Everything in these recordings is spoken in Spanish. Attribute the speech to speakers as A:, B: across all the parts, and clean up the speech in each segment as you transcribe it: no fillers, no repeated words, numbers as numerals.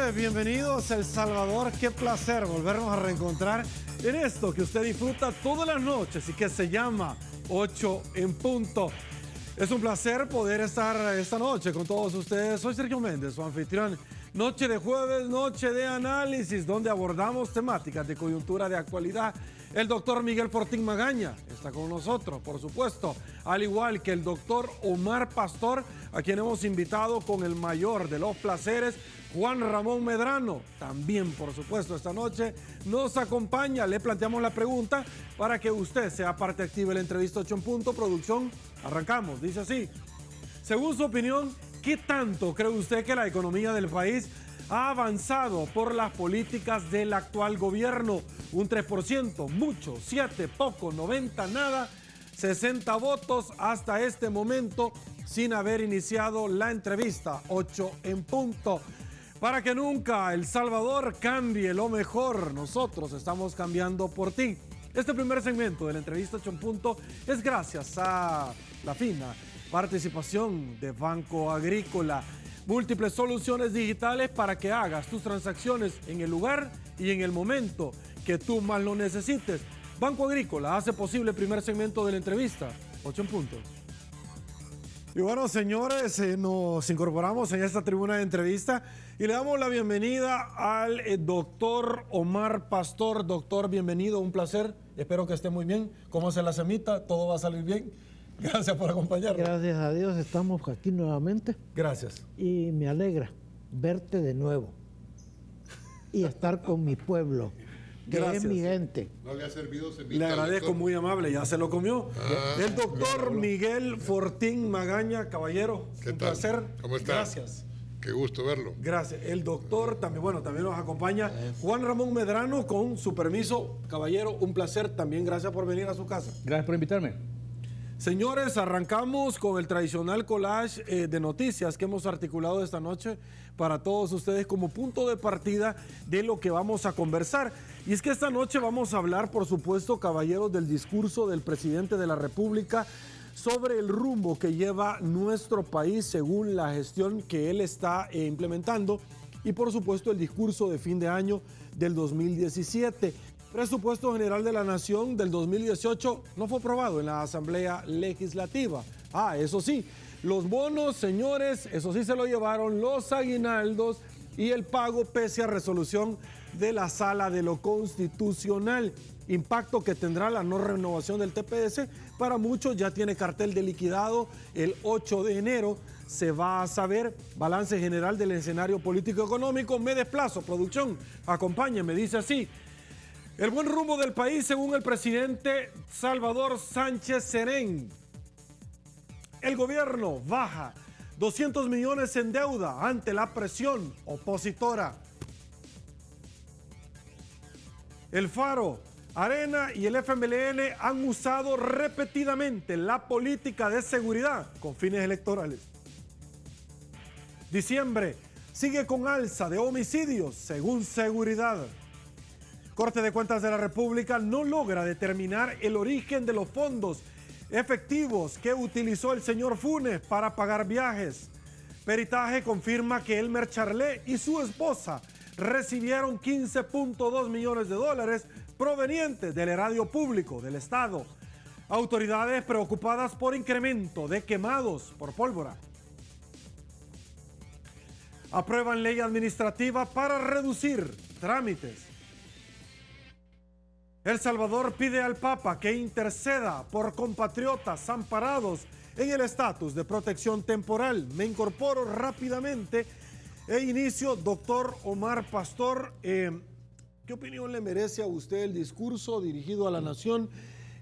A: noches, bienvenidos a El Salvador. Qué placer volvernos a reencontrar en esto que usted disfruta todas las noches y que se llama 8 en punto. Es un placer poder estar esta noche con todos ustedes. Soy Sergio Méndez, su anfitrión. Noche de jueves, noche de análisis, donde abordamos temáticas de coyuntura de actualidad. El doctor Miguel Fortín Magaña está con nosotros, por supuesto, al igual que el doctor Omar Pastor, a quien hemos invitado con el mayor de los placeres, Juan Ramón Medrano. También, por supuesto, esta noche nos acompaña. Le planteamos la pregunta para que usted sea parte activa de la entrevista 8 en punto. Producción, arrancamos. Dice así: según su opinión, ¿qué tanto cree usted que la economía del país ha avanzado por las políticas del actual gobierno? Un 3%, mucho, 7, poco, 90, nada, 60 votos hasta este momento sin haber iniciado la entrevista 8 en punto. Para que nunca El Salvador cambie lo mejor, nosotros estamos cambiando por ti. Este primer segmento de la entrevista 8 en punto es gracias a la fina participación de Banco Agrícola. Múltiples soluciones digitales para que hagas tus transacciones en el lugar y en el momento que tú más lo necesites. Banco Agrícola hace posible el primer segmento de la entrevista 8 en punto. Y bueno, señores, nos incorporamos en esta tribuna de entrevista y le damos la bienvenida al doctor Omar Pastor. Doctor, bienvenido, un placer. Espero que esté muy bien. ¿Cómo se la semita? ¿Todo va a salir bien? Gracias por acompañarnos.
B: Gracias a Dios estamos aquí nuevamente.
A: Gracias.
B: Y me alegra verte de nuevo y estar con mi pueblo, que
A: Gracias.
B: es mi gente.
C: No le ha servido semita.
A: Le agradezco, doctor. Muy amable, ya se lo comió. El doctor
C: bien,
A: Miguel Fortín Magaña, caballero.
C: ¿Qué
A: un
C: tal?
A: placer.
C: ¿Cómo está?
A: Gracias.
C: Qué gusto verlo.
A: Gracias. El doctor también, bueno, también nos acompaña Juan Ramón Medrano, con su permiso, caballero, un placer también. Gracias por venir a su casa.
D: Gracias por invitarme.
A: Señores, arrancamos con el tradicional collage de noticias que hemos articulado esta noche para todos ustedes como punto de partida de lo que vamos a conversar. Y es que esta noche vamos a hablar, por supuesto, caballeros, del discurso del presidente de la República sobre el rumbo que lleva nuestro país según la gestión que él está implementando, y por supuesto el discurso de fin de año del 2017. Presupuesto General de la Nación del 2018 no fue aprobado en la Asamblea Legislativa. Eso sí, los bonos, señores, eso sí se lo llevaron los aguinaldos y el pago pese a resolución de la Sala de lo Constitucional. Impacto que tendrá la no renovación del TPS. Para muchos ya tiene cartel de liquidado. El 8 de enero se va a saber. Balance general del escenario político-económico. Me desplazo, producción, acompáñenme, dice así: el buen rumbo del país según el presidente Salvador Sánchez Serén. El gobierno baja 200 millones en deuda ante la presión opositora. El Faro, Arena y el FMLN han usado repetidamente la política de seguridad con fines electorales. Diciembre sigue con alza de homicidios según seguridad. Corte de Cuentas de la República no logra determinar el origen de los fondos efectivos que utilizó el señor Funes para pagar viajes. Peritaje confirma que Elmer Charlé y su esposa recibieron 15.2 millones de dólares provenientes del erario público del Estado. Autoridades preocupadas por incremento de quemados por pólvora. Aprueban ley administrativa para reducir trámites. El Salvador pide al Papa que interceda por compatriotas amparados en el estatus de protección temporal. Me incorporo rápidamente e inicio, doctor Omar Pastor. ¿Qué opinión le merece a usted el discurso dirigido a la nación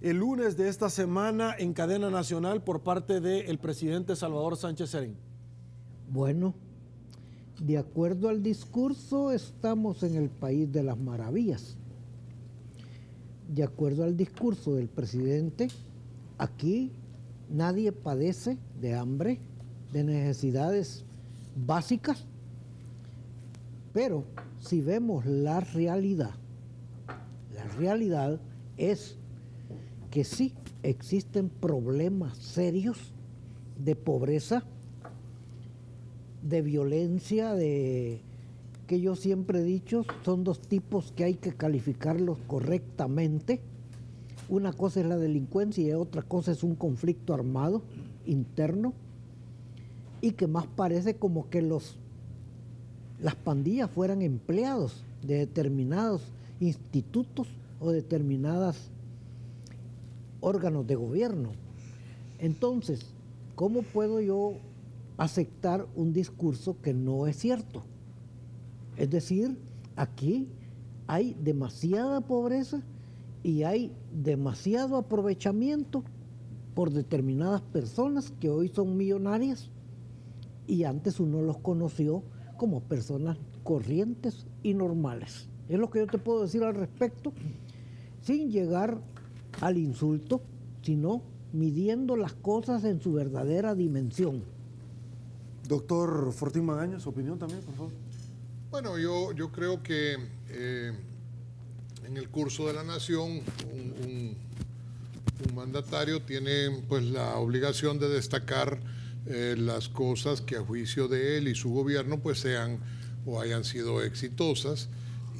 A: el lunes de esta semana en cadena nacional por parte del presidente Salvador Sánchez Serén?
B: Bueno, de acuerdo al discurso, estamos en el país de las maravillas. De acuerdo al discurso del presidente, aquí nadie padece de hambre, de necesidades básicas, pero si vemos la realidad es que sí existen problemas serios de pobreza, de violencia, que yo siempre he dicho, son dos tipos que hay que calificarlos correctamente. Una cosa es la delincuencia y otra cosa es un conflicto armado interno, y que más parece como que las pandillas fueran empleados de determinados institutos o determinados órganos de gobierno. Entonces, ¿cómo puedo yo aceptar un discurso que no es cierto? Es decir, aquí hay demasiada pobreza y hay demasiado aprovechamiento por determinadas personas que hoy son millonarias y antes uno los conoció como personas corrientes y normales. Es lo que yo te puedo decir al respecto, sin llegar al insulto, sino midiendo las cosas en su verdadera dimensión.
A: Doctor Fortín Magaña, su opinión también, por favor.
C: Bueno, yo creo que en el curso de la nación un mandatario tiene pues la obligación de destacar las cosas que a juicio de él y su gobierno pues sean o hayan sido exitosas,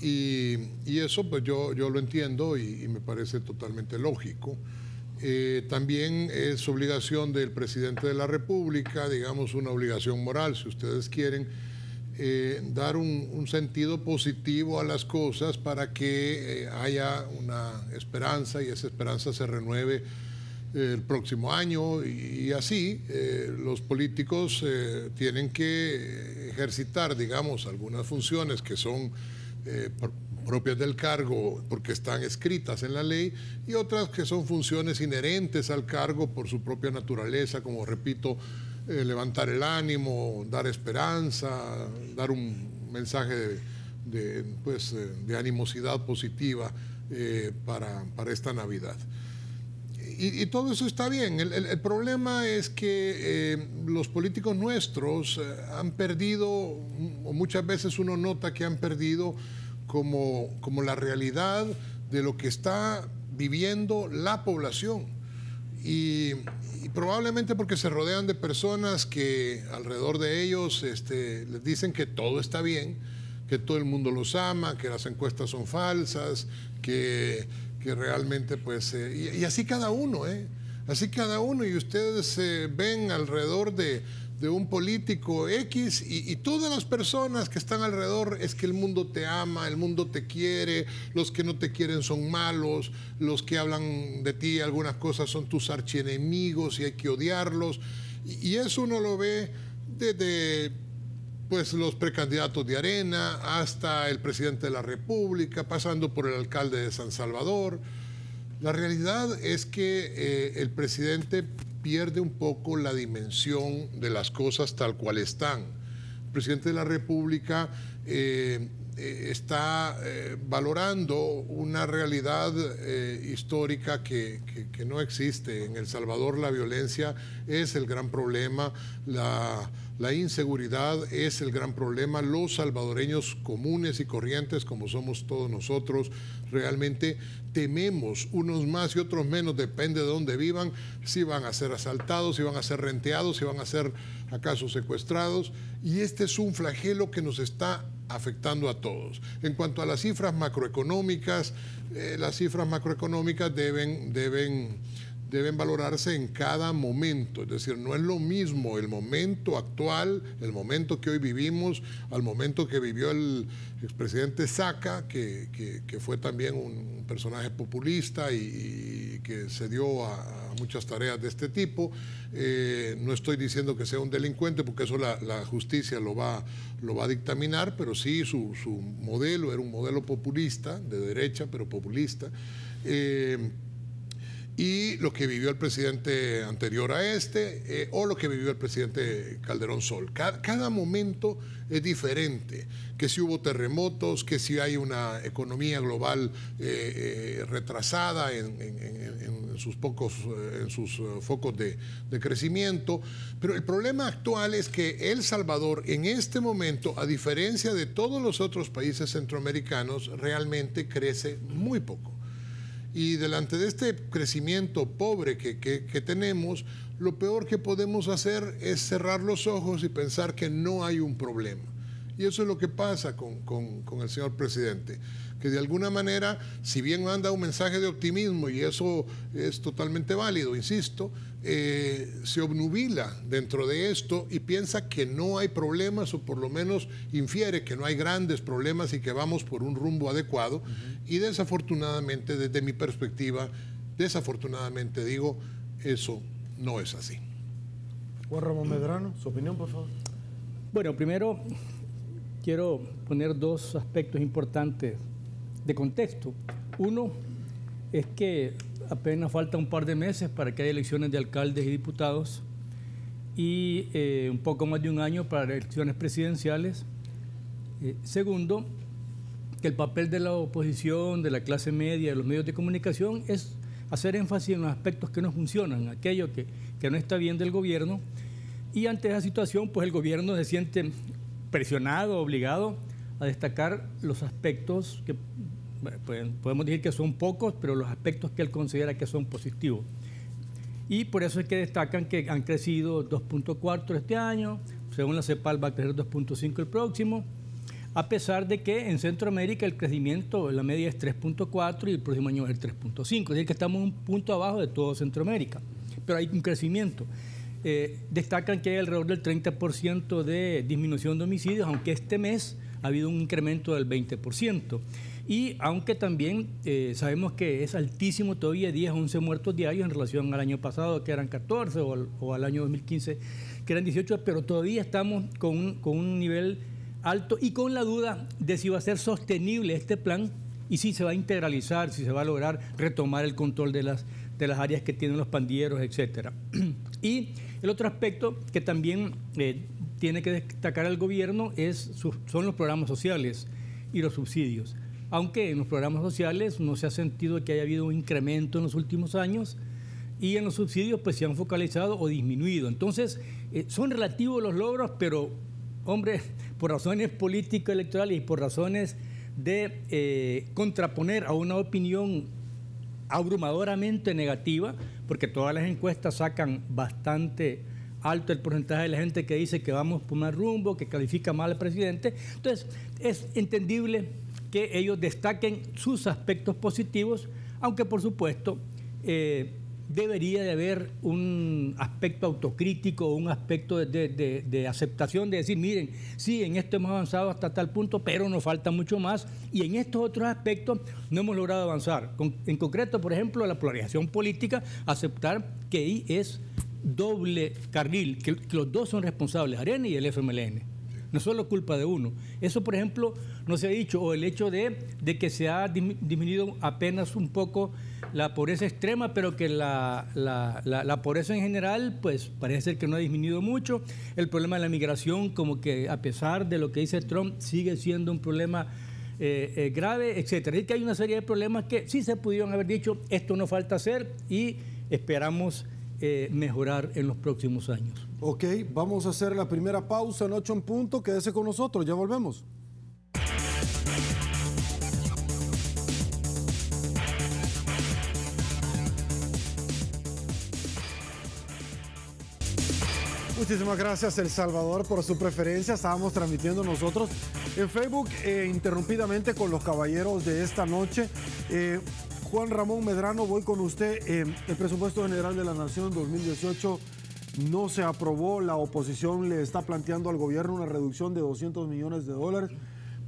C: y eso pues yo lo entiendo y me parece totalmente lógico. También es obligación del presidente de la República, digamos una obligación moral, si ustedes quieren, dar un sentido positivo a las cosas para que haya una esperanza y esa esperanza se renueve el próximo año, y así los políticos tienen que ejercitar, digamos, algunas funciones que son propias del cargo porque están escritas en la ley, y otras que son funciones inherentes al cargo por su propia naturaleza, como repito, levantar el ánimo, dar esperanza, dar un mensaje de animosidad positiva para esta Navidad. Y todo eso está bien. El problema es que los políticos nuestros han perdido, o muchas veces uno nota que han perdido como la realidad de lo que está viviendo la población. Y probablemente porque se rodean de personas que alrededor de ellos les dicen que todo está bien, que todo el mundo los ama, que las encuestas son falsas, que realmente pues... y así cada uno, así cada uno, y ustedes ven alrededor de un político X y todas las personas que están alrededor es que el mundo te ama, el mundo te quiere, los que no te quieren son malos, los que hablan de ti algunas cosas son tus archienemigos y hay que odiarlos, y eso uno lo ve desde pues los precandidatos de Arena hasta el presidente de la República, pasando por el alcalde de San Salvador. La realidad es que el presidente pierde un poco la dimensión de las cosas tal cual están. El presidente de la República está valorando una realidad histórica que no existe. En El Salvador la violencia es el gran problema, la inseguridad es el gran problema. Los salvadoreños comunes y corrientes, como somos todos nosotros, realmente tememos, unos más y otros menos, depende de dónde vivan, si van a ser asaltados, si van a ser renteados, si van a ser acaso secuestrados. Y este es un flagelo que nos está afectando a todos. En cuanto a las cifras macroeconómicas, deben valorarse en cada momento, es decir, no es lo mismo el momento actual, el momento que hoy vivimos, al momento que vivió el expresidente Saca, que fue también un personaje populista y que se dio a muchas tareas de este tipo. No estoy diciendo que sea un delincuente, porque eso la justicia lo va a dictaminar, pero sí su modelo era un modelo populista, de derecha, pero populista. Y lo que vivió el presidente anterior a o lo que vivió el presidente Calderón Sol. Cada momento es diferente, que si hubo terremotos, que si hay una economía global retrasada en sus focos de crecimiento. Pero el problema actual es que El Salvador en este momento, a diferencia de todos los otros países centroamericanos, realmente crece muy poco. Y delante de este crecimiento pobre que tenemos, lo peor que podemos hacer es cerrar los ojos y pensar que no hay un problema. Y eso es lo que pasa con el señor presidente, que de alguna manera, si bien manda un mensaje de optimismo, y eso es totalmente válido, insisto, se obnubila dentro de esto y piensa que no hay problemas, o por lo menos infiere que no hay grandes problemas y que vamos por un rumbo adecuado. Y desafortunadamente, desde mi perspectiva, desafortunadamente digo, eso no es así.
A: Juan Ramón Medrano, su opinión, por favor.
D: Bueno, primero quiero poner dos aspectos importantes de contexto. Uno es que apenas falta un par de meses para que haya elecciones de alcaldes y diputados y un poco más de un año para elecciones presidenciales. Segundo, que el papel de la oposición, de la clase media, de los medios de comunicación es hacer énfasis en los aspectos que no funcionan, aquello que no está bien del gobierno, y ante esa situación pues el gobierno se siente presionado, obligado a destacar los aspectos que pues, podemos decir que son pocos, pero los aspectos que él considera que son positivos. Y por eso es que destacan que han crecido 2.4 este año, según la CEPAL va a crecer 2.5 el próximo, a pesar de que en Centroamérica el crecimiento, la media es 3.4 y el próximo año va a ser 3.5, es decir, que estamos un punto abajo de todo Centroamérica, pero hay un crecimiento. Destacan que hay alrededor del 30% de disminución de homicidios, aunque este mes ha habido un incremento del 20%. Y aunque también sabemos que es altísimo todavía, 10 a 11 muertos diarios en relación al año pasado, que eran 14, o al año 2015, que eran 18, pero todavía estamos con un nivel alto y con la duda de si va a ser sostenible este plan y si se va a integralizar, si se va a lograr retomar el control de las áreas que tienen los pandilleros, etcétera. Y el otro aspecto que también tiene que destacar el gobierno son los programas sociales y los subsidios. Aunque en los programas sociales no se ha sentido que haya habido un incremento en los últimos años, y en los subsidios pues se han focalizado o disminuido. Entonces, son relativos los logros, pero, hombre, por razones político-electorales y por razones de contraponer a una opinión abrumadoramente negativa, porque todas las encuestas sacan bastante alto el porcentaje de la gente que dice que vamos por mal rumbo, que califica mal al presidente. Entonces, es entendible que ellos destaquen sus aspectos positivos, aunque por supuesto debería de haber un aspecto autocrítico, un aspecto de aceptación, de decir, miren, sí, en esto hemos avanzado hasta tal punto, pero nos falta mucho más, y en estos otros aspectos no hemos logrado avanzar. En concreto, por ejemplo, la polarización política, aceptar que ahí es doble carril, que los dos son responsables, Arena y el FMLN. No es solo culpa de uno. Eso, por ejemplo, no se ha dicho, o el hecho de que se ha disminuido apenas un poco la pobreza extrema, pero que la pobreza en general, pues parece ser que no ha disminuido mucho. El problema de la migración, como que a pesar de lo que dice Trump, sigue siendo un problema grave, etcétera. Es que hay una serie de problemas que sí se pudieron haber dicho, esto no falta hacer, y esperamos mejorar en los próximos años.
A: Ok, vamos a hacer la primera pausa en 8 en punto. Quédese con nosotros, ya volvemos. Muchísimas gracias, El Salvador, por su preferencia. Estábamos transmitiendo nosotros en Facebook interrumpidamente con los caballeros de esta noche. Juan Ramón Medrano, voy con usted. El presupuesto general de la Nación 2018 no se aprobó. La oposición le está planteando al gobierno una reducción de $200 millones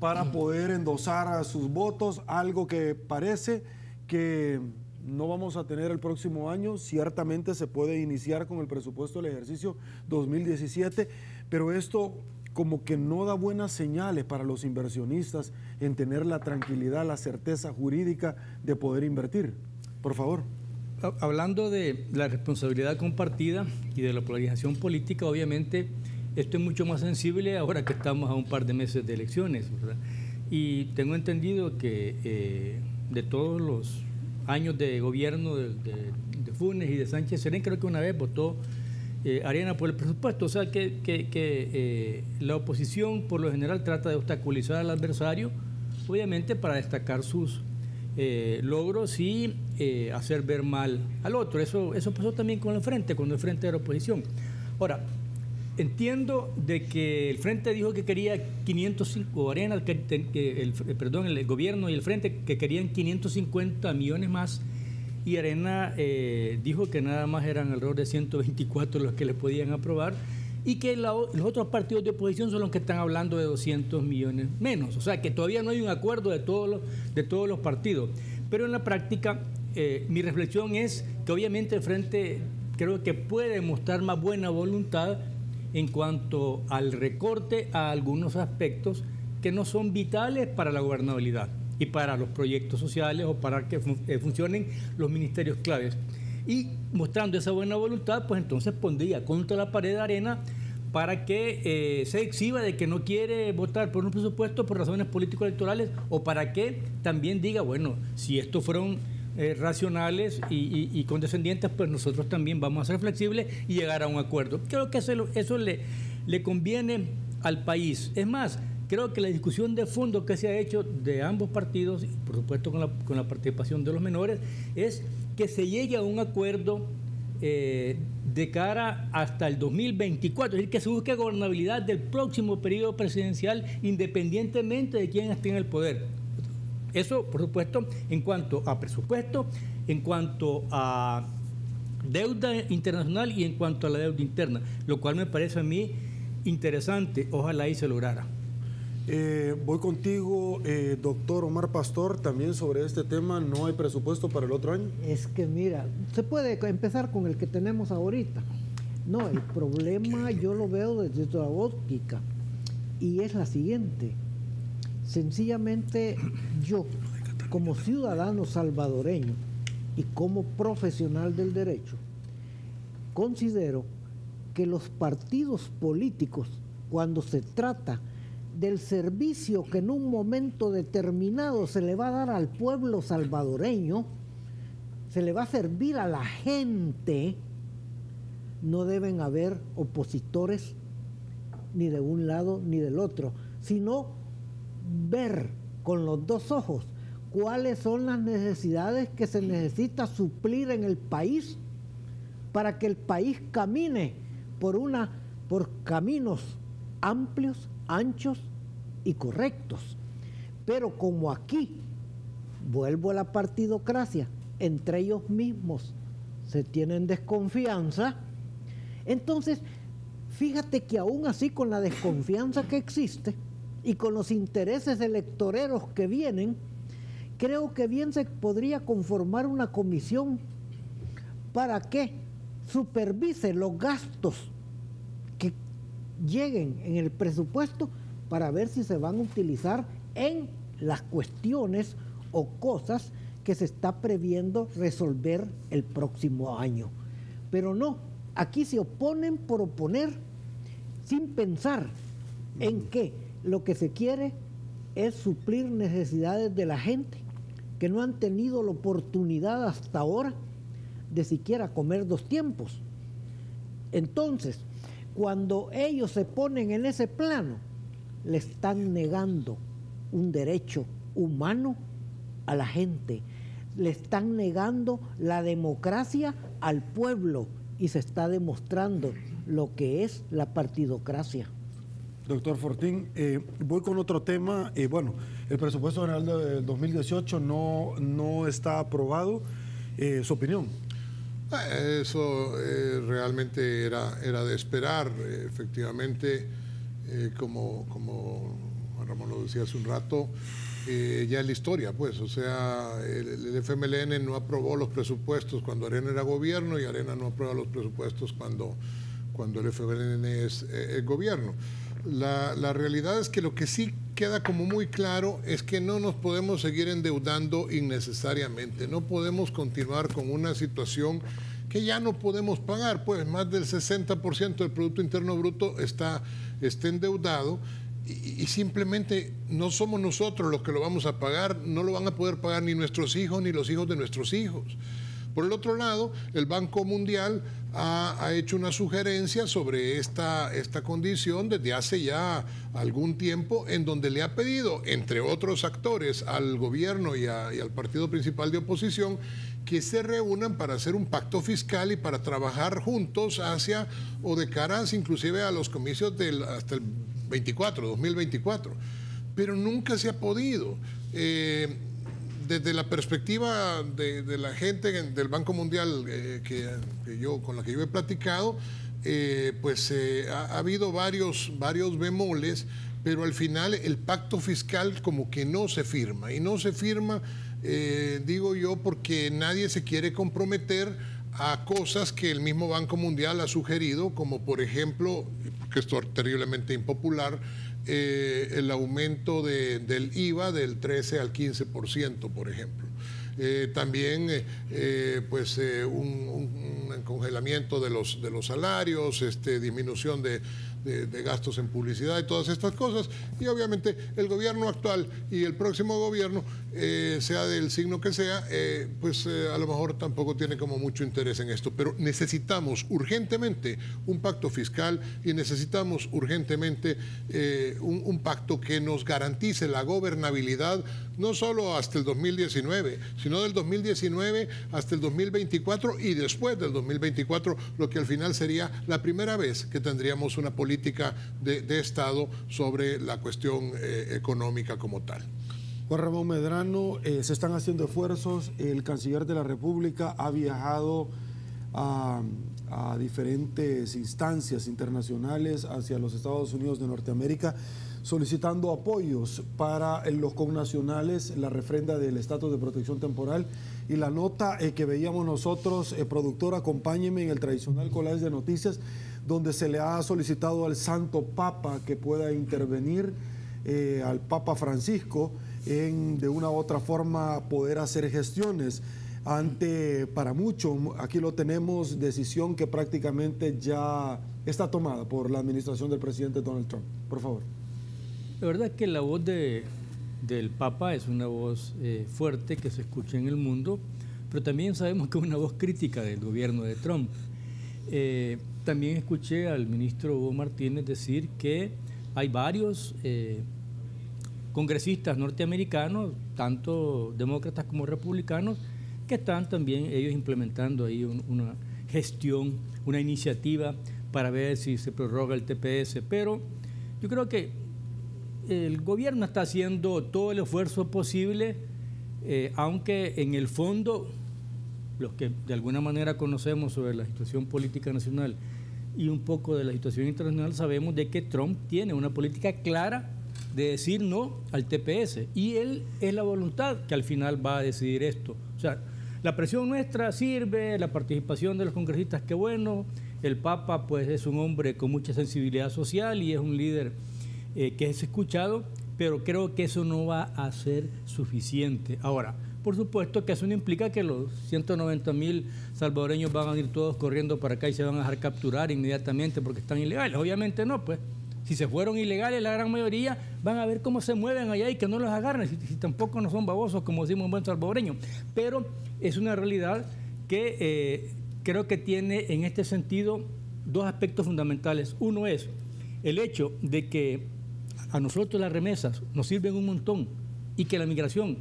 A: para poder endosar a sus votos, algo que parece que no vamos a tener el próximo año. Ciertamente se puede iniciar con el presupuesto del ejercicio 2017, pero esto como que no da buenas señales para los inversionistas en tener la tranquilidad, la certeza jurídica de poder invertir. Por favor.
D: Hablando de la responsabilidad compartida y de la polarización política, obviamente esto es mucho más sensible ahora que estamos a un par de meses de elecciones, ¿verdad? Y tengo entendido que de todos los años de gobierno de Funes y de Sánchez Serén, creo que una vez votó Arena por el presupuesto. O sea que la oposición por lo general trata de obstaculizar al adversario, obviamente para destacar sus logros y hacer ver mal al otro. Eso pasó también con el Frente, cuando el Frente era oposición. Ahora, entiendo de que el Frente dijo que quería 505, Arena, el gobierno y el Frente que querían 550 millones más, y Arena dijo que nada más eran alrededor de 124 los que le podían aprobar, y que los otros partidos de oposición son los que están hablando de 200 millones menos. O sea que todavía no hay un acuerdo de todos los partidos. Pero en la práctica, mi reflexión es que obviamente el Frente creo que puede mostrar más buena voluntad en cuanto al recorte a algunos aspectos que no son vitales para la gobernabilidad y para los proyectos sociales o para que funcionen los ministerios claves. Y mostrando esa buena voluntad, pues entonces pondría contra la pared de Arena para que se exhiba de que no quiere votar por un presupuesto por razones político-electorales, o para que también diga, bueno, si estos fueron racionales y condescendientes, pues nosotros también vamos a ser flexibles y llegar a un acuerdo. Creo que eso le conviene al país. Es más, creo que la discusión de fondo que se ha hecho de ambos partidos, por supuesto con la participación de los menores, es que se llegue a un acuerdo de cara hasta el 2024, es decir, que se busque gobernabilidad del próximo periodo presidencial independientemente de quién esté en el poder. Eso, por supuesto, en cuanto a presupuesto, en cuanto a deuda internacional y en cuanto a la deuda interna, lo cual me parece a mí interesante. Ojalá y se lograra.
E: Voy contigo, doctor Omar Pastor, también sobre este tema. ¿No hay presupuesto para el otro año?
B: Es que mira, se puede empezar con el que tenemos ahorita. No, el problema yo lo veo desde otra óptica, y es la siguiente. Sencillamente yo, como ciudadano salvadoreño y como profesional del derecho, considero que los partidos políticos, cuando se trata del servicio que en un momento determinado se le va a dar al pueblo salvadoreño, se le va a servir a la gente, no deben haber opositores ni de un lado ni del otro, sino ver con los dos ojos cuáles son las necesidades que se necesita suplir en el país para que el país camine por caminos amplios, anchos y correctos. Pero como aquí, vuelvo a la partidocracia, entre ellos mismos se tienen desconfianza, entonces fíjate que aún así, con la desconfianza que existe y con los intereses electoreros que vienen, creo que bien se podría conformar una comisión para que supervise los gastos que lleguen en el presupuesto, para ver si se van a utilizar en las cuestiones o cosas que se está previendo resolver el próximo año. Pero no, aquí se oponen por oponer, sin pensar en que lo que se quiere es suplir necesidades de la gente que no han tenido la oportunidad hasta ahora de siquiera comer 2 tiempos. Entonces, cuando ellos se ponen en ese plano, le están negando un derecho humano a la gente, le están negando la democracia al pueblo, y se está demostrando lo que es la partidocracia.
E: Doctor Fortín, voy con otro tema. Bueno, el presupuesto general del 2018 no está aprobado. ¿Su opinión?
C: Eso realmente era de esperar. Efectivamente, como Juan Ramón lo decía hace un rato, ya es la historia, pues. O sea, el FMLN no aprobó los presupuestos cuando Arena era gobierno, y Arena no aprueba los presupuestos cuando el FMLN es gobierno. La realidad es que lo que sí queda como muy claro es que no nos podemos seguir endeudando innecesariamente. No podemos continuar con una situación que ya no podemos pagar, pues más del 60% del Producto Interno Bruto está endeudado, y simplemente no somos nosotros los que lo vamos a pagar, no lo van a poder pagar ni nuestros hijos ni los hijos de nuestros hijos. Por el otro lado, el Banco Mundial ha hecho una sugerencia sobre esta condición desde hace ya algún tiempo, en donde le ha pedido, entre otros actores, al gobierno y al partido principal de oposición, que se reúnan para hacer un pacto fiscal y para trabajar juntos hacia o de caras inclusive a los comicios hasta el 2024. Pero nunca se ha podido. Desde la perspectiva de la gente del Banco Mundial con la que yo he platicado, ha habido varios bemoles, pero al final el pacto fiscal como que no se firma. Y no se firma, digo yo, porque nadie se quiere comprometer a cosas que el mismo Banco Mundial ha sugerido, como por ejemplo, que esto es terriblemente impopular, el aumento del IVA del 13 al 15%, por ejemplo. También un congelamiento de los salarios, disminución de gastos en publicidad y todas estas cosas. Y obviamente el gobierno actual y el próximo gobierno, sea del signo que sea, a lo mejor tampoco tiene como mucho interés en esto. Pero necesitamos urgentemente un pacto fiscal y necesitamos urgentemente un pacto que nos garantice la gobernabilidad, no solo hasta el 2019, sino del 2019 hasta el 2024 y después del 2024, lo que al final sería la primera vez que tendríamos una política de Estado sobre la cuestión económica como tal.
E: Juan Ramón Medrano, se están haciendo esfuerzos. El canciller de la República ha viajado a diferentes instancias internacionales hacia los Estados Unidos de Norteamérica solicitando apoyos para los connacionales, la refrenda del estatus de protección temporal y la nota que veíamos nosotros, productor, acompáñeme en el tradicional collage de noticias, donde se le ha solicitado al Santo Papa que pueda intervenir, al Papa Francisco, de una u otra forma poder hacer gestiones ante, para muchos, aquí lo tenemos, decisión que prácticamente ya está tomada por la administración del presidente Donald Trump. Por favor.
D: La verdad es que la voz del Papa es una voz fuerte que se escucha en el mundo, pero también sabemos que es una voz crítica del gobierno de Trump. También escuché al ministro Hugo Martínez decir que hay varios congresistas norteamericanos, tanto demócratas como republicanos, que están también ellos implementando ahí una gestión, una iniciativa para ver si se prorroga el TPS. Pero yo creo que el gobierno está haciendo todo el esfuerzo posible, aunque en el fondo, los que de alguna manera conocemos sobre la situación política nacional y un poco de la situación internacional, sabemos de que Trump tiene una política clara de decir no al TPS, y él es la voluntad que al final va a decidir esto. O sea, la presión nuestra sirve, la participación de los congresistas, qué bueno. El Papa pues es un hombre con mucha sensibilidad social y es un líder que es escuchado, pero creo que eso no va a ser suficiente. Ahora, por supuesto que eso no implica que los 190,000 salvadoreños van a ir todos corriendo para acá y se van a dejar capturar inmediatamente porque están ilegales. Obviamente no, pues. Si se fueron ilegales, la gran mayoría van a ver cómo se mueven allá y que no los agarren, si tampoco no son babosos, como decimos un buen salvadoreño. Pero es una realidad que creo que tiene en este sentido dos aspectos fundamentales. Uno es el hecho de que a nosotros las remesas nos sirven un montón y que la migración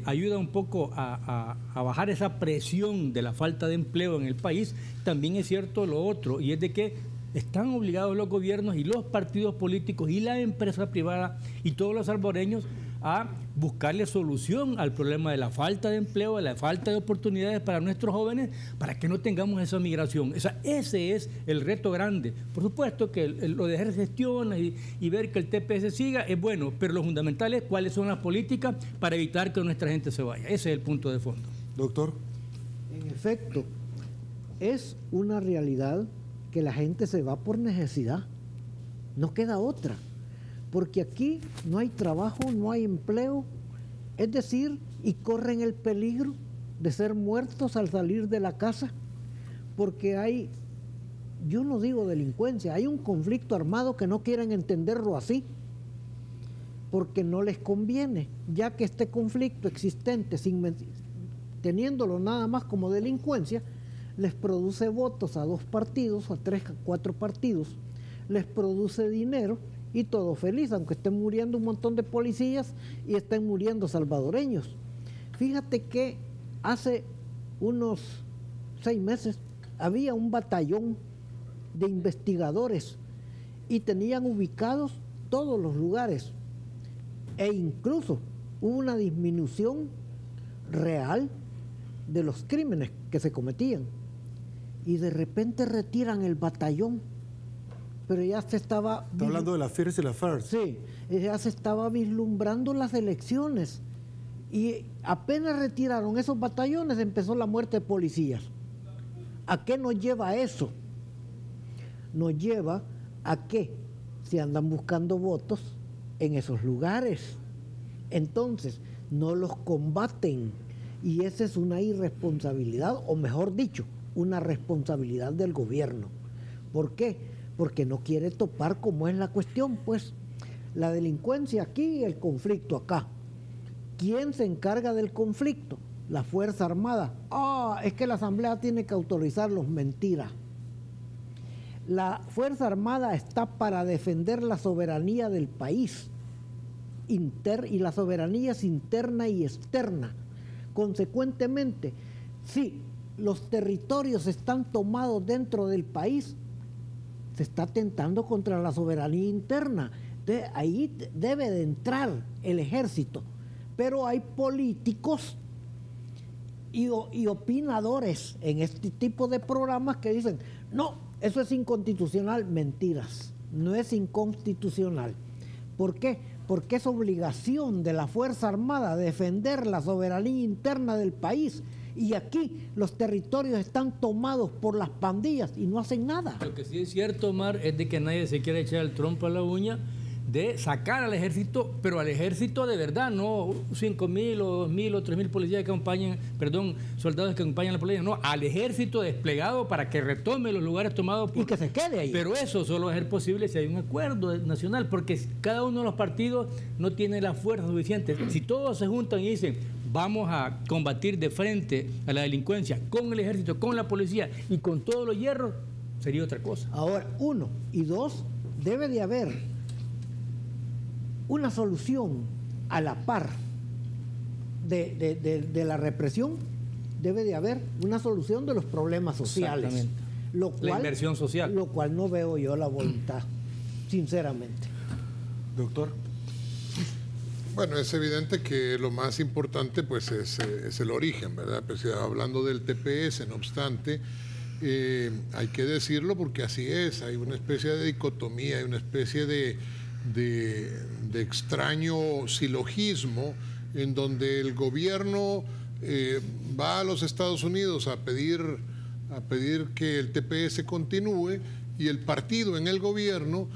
D: ayuda un poco a bajar esa presión de la falta de empleo en el país. También es cierto lo otro, y es de que están obligados los gobiernos y los partidos políticos y la empresa privada y todos los salvadoreños a buscarle solución al problema de la falta de empleo, de la falta de oportunidades para nuestros jóvenes, para que no tengamos esa migración. O sea, ese es el reto grande. Por supuesto que lo de hacer gestiones y ver que el TPS siga es bueno, pero lo fundamental es cuáles son las políticas para evitar que nuestra gente se vaya. Ese es el punto de fondo.
E: Doctor.
B: En efecto, es una realidad que la gente se va por necesidad. No queda otra. Porque aquí no hay trabajo, no hay empleo, es decir, y corren el peligro de ser muertos al salir de la casa, porque hay, yo no digo delincuencia, hay un conflicto armado que no quieren entenderlo así, porque no les conviene, ya que este conflicto existente, teniéndolo nada más como delincuencia, les produce votos a 2 partidos, a 3, a 4 partidos, les produce dinero, y todo feliz, aunque estén muriendo un montón de policías y estén muriendo salvadoreños. Fíjate que hace unos 6 meses, había un batallón de investigadores y tenían ubicados todos los lugares e incluso hubo una disminución real de los crímenes que se cometían y de repente retiran el batallón, pero ya se estaba...
E: Está hablando de la FIRS y la FARC.
B: Sí, ya se estaba vislumbrando las elecciones y apenas retiraron esos batallones empezó la muerte de policías. ¿A qué nos lleva eso? Nos lleva a que se andan buscando votos en esos lugares. Entonces, no los combaten. Y esa es una irresponsabilidad, o mejor dicho, una responsabilidad del gobierno. ¿Por qué? Porque no quiere topar cómo es la cuestión, pues. La delincuencia aquí y el conflicto acá. ¿Quién se encarga del conflicto? La Fuerza Armada. Es que la Asamblea tiene que autorizarlos. Mentira. La Fuerza Armada está para defender la soberanía del país. Y la soberanía es interna y externa. Consecuentemente, si los territorios están tomados dentro del país, se está atentando contra la soberanía interna. Ahí debe de entrar el ejército. Pero hay políticos y opinadores en este tipo de programas que dicen, no, eso es inconstitucional. Mentiras, no es inconstitucional. ¿Por qué? Porque es obligación de la Fuerza Armada defender la soberanía interna del país. Y aquí los territorios están tomados por las pandillas y no hacen nada.
D: Lo que sí es cierto, Omar, es de que nadie se quiere echar el trompo a la uña de sacar al ejército, pero al ejército de verdad, no 5.000 o 2.000 o 3.000 policías que acompañan, soldados que acompañan a la policía, no, al ejército desplegado para que retome los lugares tomados por...
B: Y que se quede ahí.
D: Pero eso solo va a ser posible si hay un acuerdo nacional, porque cada uno de los partidos no tiene la fuerza suficiente. Si todos se juntan y dicen, vamos a combatir de frente a la delincuencia con el ejército, con la policía y con todos los hierros, sería otra cosa.
B: Ahora, 1 y 2, debe de haber una solución a la par de la represión. Debe de haber una solución de los problemas sociales.
D: La inversión social.
B: Lo cual no veo yo la voluntad, sinceramente.
E: Doctor.
C: Bueno, es evidente que lo más importante pues es el origen, ¿verdad? Pues, hablando del TPS, no obstante, hay que decirlo porque así es, hay una especie de dicotomía, hay una especie de extraño silogismo en donde el gobierno va a los Estados Unidos a pedir que el TPS continúe y el partido en el gobierno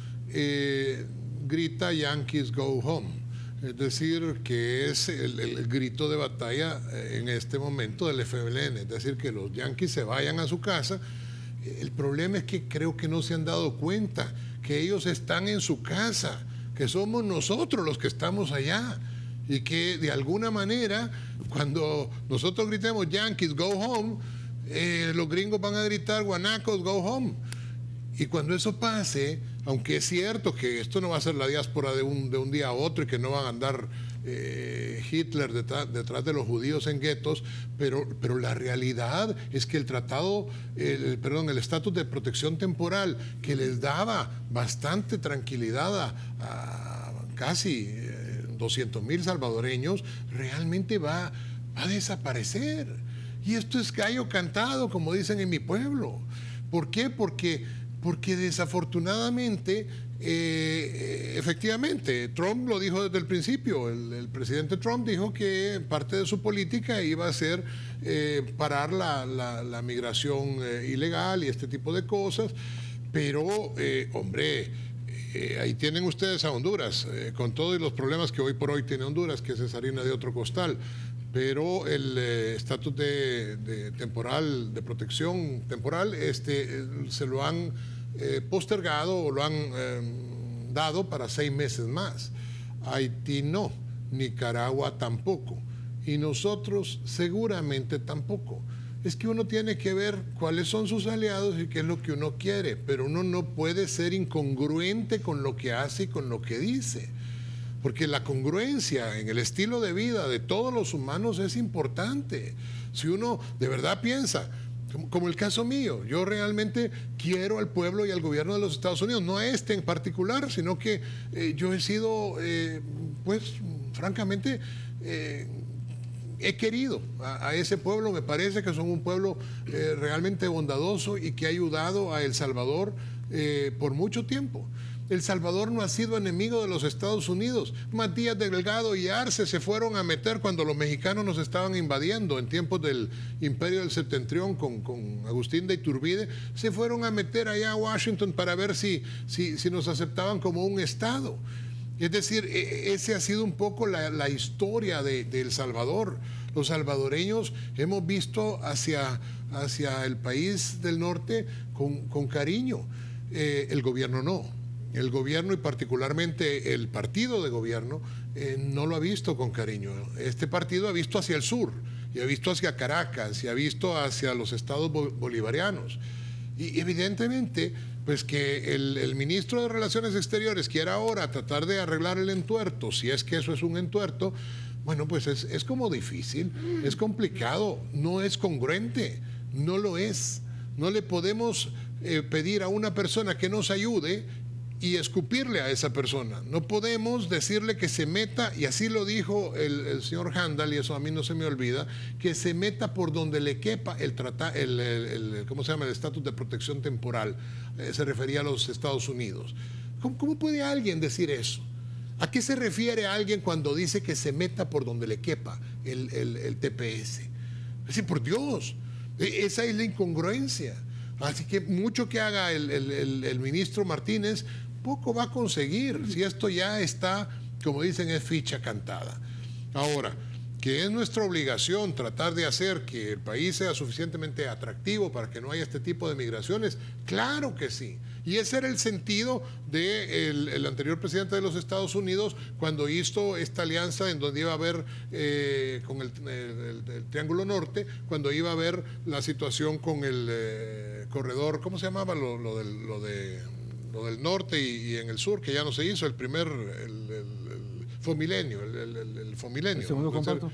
C: grita Yankees go home. Es decir, que es el grito de batalla en este momento del FMLN, es decir, que los yanquis se vayan a su casa. El problema es que creo que no se han dado cuenta que ellos están en su casa, que somos nosotros los que estamos allá y que de alguna manera cuando nosotros gritemos Yankees go home, los gringos van a gritar Guanacos go home. Y cuando eso pase, aunque es cierto que esto no va a ser la diáspora de un día a otro y que no van a andar Hitler detrás de los judíos en guetos, pero la realidad es que el tratado, el estatus de protección temporal que les daba bastante tranquilidad a casi 200.000 salvadoreños, realmente va a desaparecer. Y esto es gallo cantado, como dicen en mi pueblo. ¿Por qué? Porque desafortunadamente, efectivamente, Trump lo dijo desde el principio, el presidente Trump dijo que parte de su política iba a ser parar la migración ilegal y este tipo de cosas, pero, hombre, ahí tienen ustedes a Honduras, con todos los problemas que hoy por hoy tiene Honduras, que es harina de otro costal. Pero el estatus de temporal, de protección temporal, se lo han postergado o lo han dado para 6 meses más. Haití no, Nicaragua tampoco, y nosotros seguramente tampoco. Es que uno tiene que ver cuáles son sus aliados y qué es lo que uno quiere, pero uno no puede ser incongruente con lo que hace y con lo que dice. Porque la congruencia en el estilo de vida de todos los humanos es importante. Si uno de verdad piensa, como el caso mío, yo realmente quiero al pueblo y al gobierno de los Estados Unidos, no a este en particular, sino que yo he sido, pues, francamente, he querido a ese pueblo. Me parece que son un pueblo realmente bondadoso y que ha ayudado a El Salvador por mucho tiempo. El Salvador no ha sido enemigo de los Estados Unidos. Matías Delgado y Arce se fueron a meter cuando los mexicanos nos estaban invadiendo en tiempos del Imperio del Septentrión con Agustín de Iturbide. Se fueron a meter allá a Washington para ver si nos aceptaban como un Estado. Es decir, ese ha sido un poco la historia de El Salvador. Los salvadoreños hemos visto hacia el país del norte con cariño. El gobierno no. El gobierno y particularmente el partido de gobierno no lo ha visto con cariño. Este partido ha visto hacia el sur, y ha visto hacia Caracas, y ha visto hacia los estados bolivarianos. Y evidentemente, pues que el ministro de Relaciones Exteriores quiera ahora tratar de arreglar el entuerto, si es que eso es un entuerto, bueno, pues es como difícil, es complicado, no es congruente, no lo es. No le podemos pedir a una persona que nos ayude y escupirle a esa persona. No podemos decirle que se meta, y así lo dijo el señor Handel, y eso a mí no se me olvida, que se meta por donde le quepa ¿cómo se llama? El estatus de protección temporal. Se refería a los Estados Unidos. ¿Cómo puede alguien decir eso? ¿A qué se refiere alguien cuando dice que se meta por donde le quepa el TPS? Es decir, por Dios, esa es la incongruencia. Así que mucho que haga el ministro Martínez, poco va a conseguir, si esto ya está, como dicen, es ficha cantada. Ahora, que es nuestra obligación tratar de hacer que el país sea suficientemente atractivo para que no haya este tipo de migraciones, claro que sí. Y ese era el sentido del anterior presidente de los Estados Unidos cuando hizo esta alianza en donde iba a haber, con el Triángulo Norte, cuando iba a haber la situación con el corredor, ¿cómo se llamaba? Lo del norte y en el sur, que ya no se hizo, el Fomilenio, el Fomilenio.
E: El segundo compacto.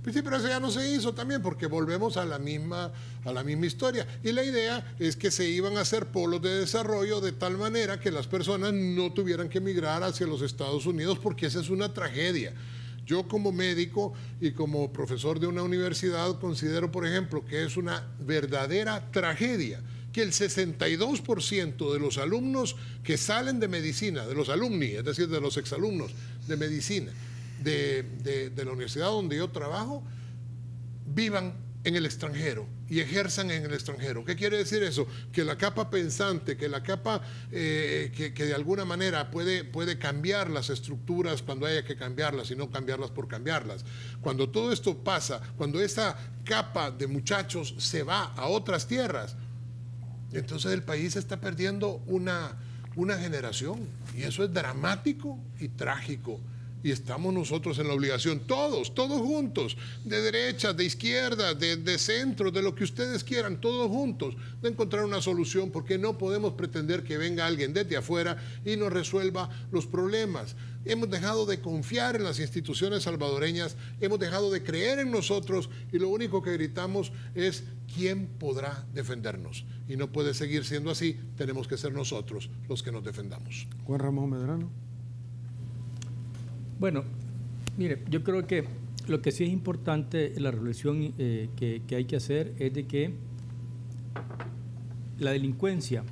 C: Pues sí, pero eso ya no se hizo también porque volvemos a la misma historia. Y la idea es que se iban a hacer polos de desarrollo de tal manera que las personas no tuvieran que emigrar hacia los Estados Unidos, porque esa es una tragedia. Yo como médico y como profesor de una universidad considero, por ejemplo, que es una verdadera tragedia que el 62% de los alumnos que salen de medicina, de los alumni, es decir, de los exalumnos de medicina, de la universidad donde yo trabajo, vivan en el extranjero y ejerzan en el extranjero. ¿Qué quiere decir eso? Que la capa pensante, que la capa que de alguna manera puede cambiar las estructuras cuando haya que cambiarlas y no cambiarlas por cambiarlas. Cuando todo esto pasa, cuando esa capa de muchachos se va a otras tierras, entonces el país está perdiendo una generación, y eso es dramático y trágico. Y estamos nosotros en la obligación, todos juntos, de derecha, de izquierda, de centro, de lo que ustedes quieran, todos juntos, de encontrar una solución, porque no podemos pretender que venga alguien desde afuera y nos resuelva los problemas. Hemos dejado de confiar en las instituciones salvadoreñas, hemos dejado de creer en nosotros, y lo único que gritamos es: ¿quién podrá defendernos? Y no puede seguir siendo así, tenemos que ser nosotros los que nos defendamos.
E: Juan Ramón Medrano.
D: Bueno, mire, yo creo que lo que sí es importante en la reflexión que hay que hacer es de que la delincuencia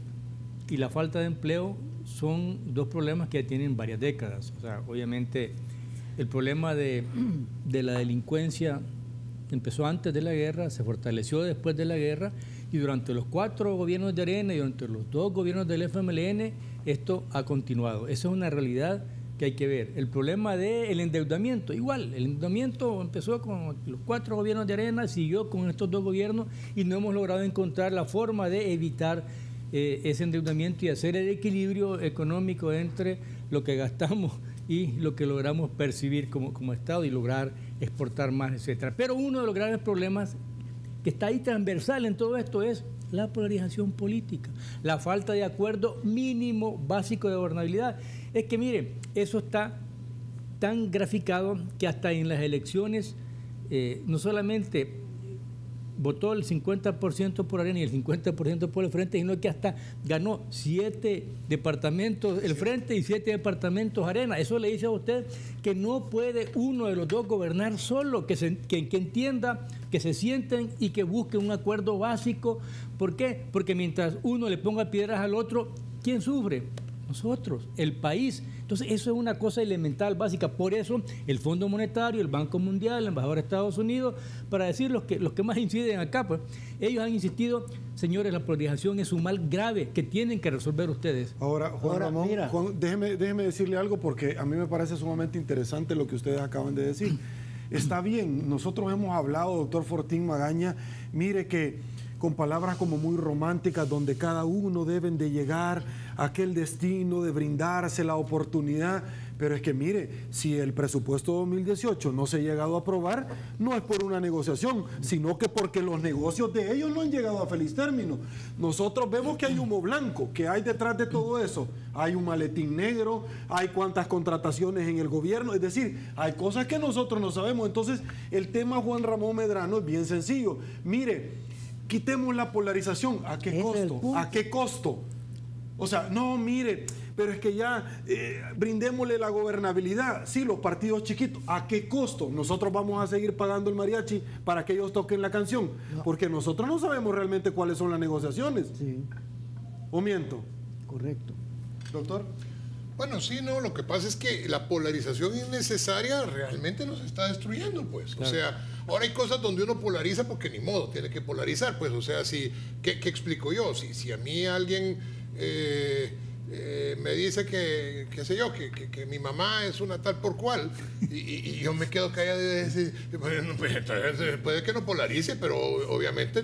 D: y la falta de empleo son dos problemas que tienen varias décadas. O sea, obviamente el problema de la delincuencia empezó antes de la guerra, se fortaleció después de la guerra, y durante los 4 gobiernos de Arena y durante los 2 gobiernos del FMLN esto ha continuado. Esa es una realidad que hay que ver. El problema del endeudamiento, igual, el endeudamiento empezó con los 4 gobiernos de Arena, siguió con estos 2 gobiernos, y no hemos logrado encontrar la forma de evitar ese endeudamiento y hacer el equilibrio económico entre lo que gastamos y lo que logramos percibir como Estado y lograr exportar más, etcétera. Pero uno de los graves problemas que está ahí transversal en todo esto es la polarización política, la falta de acuerdo mínimo básico de gobernabilidad. Es que mire, eso está tan graficado que hasta en las elecciones no solamente votó el 50% por Arena y el 50% por el Frente, sino que hasta ganó 7 departamentos el Frente y 7 departamentos Arena. Eso le dice a usted que no puede uno de los dos gobernar solo, que entienda, que se sienten y que busquen un acuerdo básico. ¿Por qué? Porque mientras uno le ponga piedras al otro, ¿quién sufre? Nosotros, el país. Entonces, eso es una cosa elemental, básica. Por eso, el Fondo Monetario, el Banco Mundial, el embajador de Estados Unidos, para decir los que más inciden acá, pues, ellos han insistido, señores, la polarización es un mal grave que tienen que resolver ustedes.
E: Ahora, Juan Ramón,
B: mira.
E: déjeme decirle algo porque a mí me parece sumamente interesante lo que ustedes acaban de decir. Está bien, nosotros hemos hablado, doctor Fortín Magaña, mire que con palabras como muy románticas, donde cada uno deben de llegar a aquel destino, de brindarse la oportunidad. Pero es que mire, si el presupuesto 2018 no se ha llegado a aprobar, no es por una negociación, sino que porque los negocios de ellos no han llegado a feliz término. Nosotros vemos que hay humo blanco, que hay detrás de todo eso. Hay un maletín negro, hay cuantas contrataciones en el gobierno, es decir, hay cosas que nosotros no sabemos. Entonces, el tema Juan Ramón Medrano es bien sencillo. Mire, quitemos la polarización. ¿A qué costo? ¿A qué costo? O sea, no, mire, pero es que ya brindémosle la gobernabilidad. Sí, los partidos chiquitos. ¿A qué costo? Nosotros vamos a seguir pagando el mariachi para que ellos toquen la canción. No. Porque nosotros no sabemos realmente cuáles son las negociaciones.
B: Sí.
E: ¿O miento?
B: Correcto.
E: Doctor.
C: Bueno, sí, no, lo que pasa es que la polarización innecesaria realmente nos está destruyendo, pues. Claro. O sea, ahora hay cosas donde uno polariza porque ni modo, tiene que polarizar, pues. O sea, ¿qué explico yo? Si a mí alguien me dice que, qué sé yo, que mi mamá es una tal por cual, y yo me quedo callado y decir, bueno, pues, puede que no polarice, pero obviamente